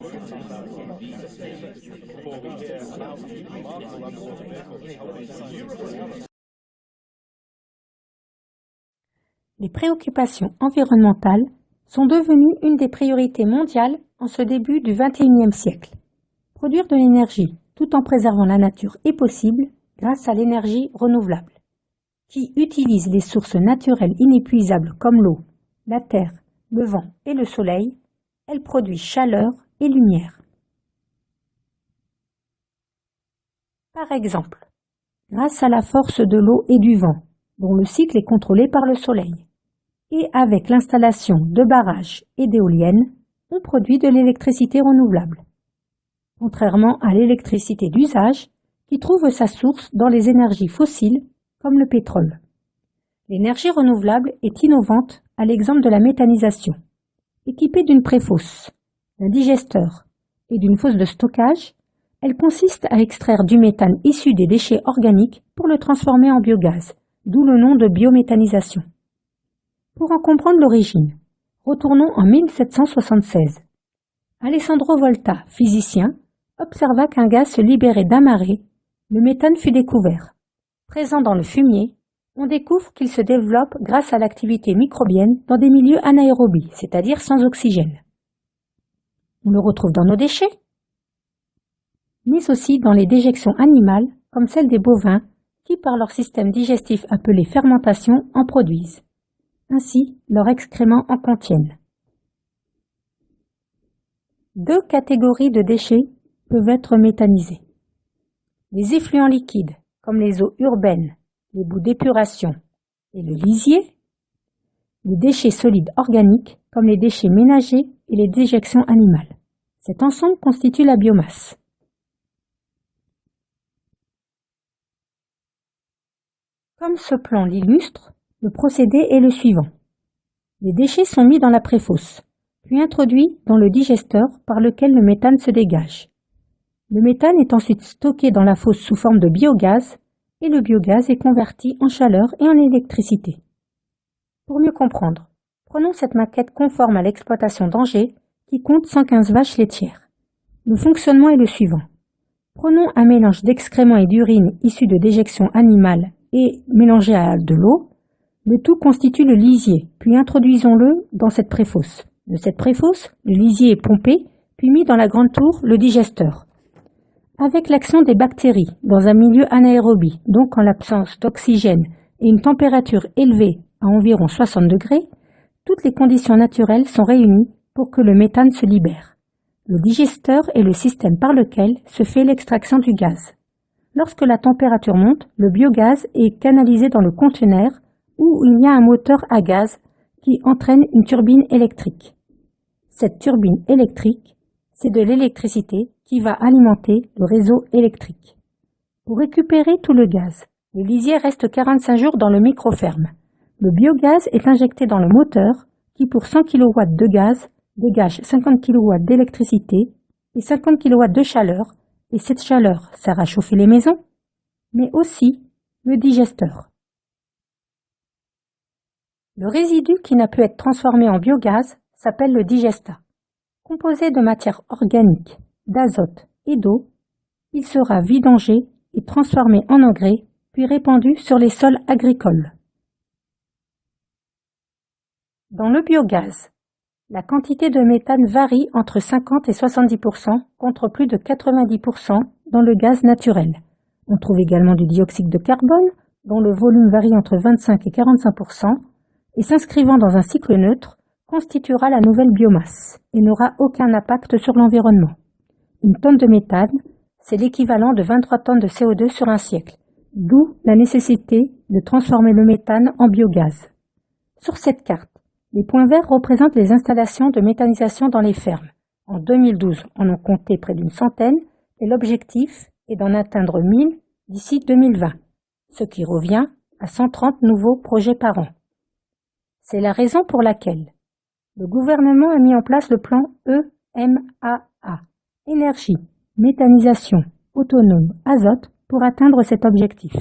Les préoccupations environnementales sont devenues une des priorités mondiales en ce début du XXIe siècle. Produire de l'énergie tout en préservant la nature est possible grâce à l'énergie renouvelable, qui utilise les sources naturelles inépuisables comme l'eau, la terre, le vent et le soleil. Elle produit chaleur et lumière. Par exemple, grâce à la force de l'eau et du vent, dont le cycle est contrôlé par le soleil, et avec l'installation de barrages et d'éoliennes, on produit de l'électricité renouvelable, contrairement à l'électricité d'usage qui trouve sa source dans les énergies fossiles comme le pétrole. L'énergie renouvelable est innovante à l'exemple de la méthanisation. Équipée d'une préfosse, d'un digesteur et d'une fosse de stockage, elle consiste à extraire du méthane issu des déchets organiques pour le transformer en biogaz, d'où le nom de biométhanisation. Pour en comprendre l'origine, retournons en 1776. Alessandro Volta, physicien, observa qu'un gaz se libérait d'un marais, le méthane fut découvert. Présent dans le fumier, on découvre qu'il se développe grâce à l'activité microbienne dans des milieux anaérobies, c'est-à-dire sans oxygène. On le retrouve dans nos déchets, mais aussi dans les déjections animales, comme celles des bovins, qui par leur système digestif appelé fermentation en produisent. Ainsi, leurs excréments en contiennent. Deux catégories de déchets peuvent être méthanisés. Les effluents liquides, comme les eaux urbaines, les boues d'épuration et le lisier. Les déchets solides organiques, comme les déchets ménagers et les déjections animales. Cet ensemble constitue la biomasse. Comme ce plan l'illustre, le procédé est le suivant. Les déchets sont mis dans la préfosse, puis introduits dans le digesteur par lequel le méthane se dégage. Le méthane est ensuite stocké dans la fosse sous forme de biogaz, et le biogaz est converti en chaleur et en électricité. Pour mieux comprendre, prenons cette maquette conforme à l'exploitation d'Angers qui compte 115 vaches laitières. Le fonctionnement est le suivant. Prenons un mélange d'excréments et d'urine issus de déjections animales et mélangé à de l'eau. Le tout constitue le lisier, puis introduisons-le dans cette préfosse. De cette préfosse, le lisier est pompé, puis mis dans la grande tour, le digesteur. Avec l'action des bactéries dans un milieu anaérobie, donc en l'absence d'oxygène et une température élevée à environ 60 degrés, toutes les conditions naturelles sont réunies pour que le méthane se libère. Le digesteur est le système par lequel se fait l'extraction du gaz. Lorsque la température monte, le biogaz est canalisé dans le conteneur où il y a un moteur à gaz qui entraîne une turbine électrique. Cette turbine électrique, c'est de l'électricité qui va alimenter le réseau électrique. Pour récupérer tout le gaz, le lisier reste 45 jours dans le microferme. Le biogaz est injecté dans le moteur qui, pour 100 kW de gaz, dégage 50 kW d'électricité et 50 kW de chaleur, et cette chaleur sert à chauffer les maisons, mais aussi le digesteur. Le résidu qui n'a pu être transformé en biogaz s'appelle le digestat. Composé de matière organique, d'azote et d'eau, il sera vidangé et transformé en engrais, puis répandu sur les sols agricoles. Dans le biogaz, la quantité de méthane varie entre 50 et 70% contre plus de 90% dans le gaz naturel. On trouve également du dioxyde de carbone, dont le volume varie entre 25 et 45%, et s'inscrivant dans un cycle neutre, constituera la nouvelle biomasse et n'aura aucun impact sur l'environnement. Une tonne de méthane, c'est l'équivalent de 23 tonnes de CO2 sur un siècle, d'où la nécessité de transformer le méthane en biogaz. Sur cette carte, les points verts représentent les installations de méthanisation dans les fermes. En 2012, on en comptait près d'une centaine et l'objectif est d'en atteindre 1000 d'ici 2020, ce qui revient à 130 nouveaux projets par an. C'est la raison pour laquelle le gouvernement a mis en place le plan EMAA, énergie, méthanisation, autonome, azote, pour atteindre cet objectif.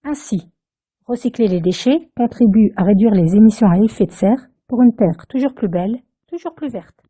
Ainsi, recycler les déchets contribue à réduire les émissions à effet de serre pour une terre toujours plus belle, toujours plus verte.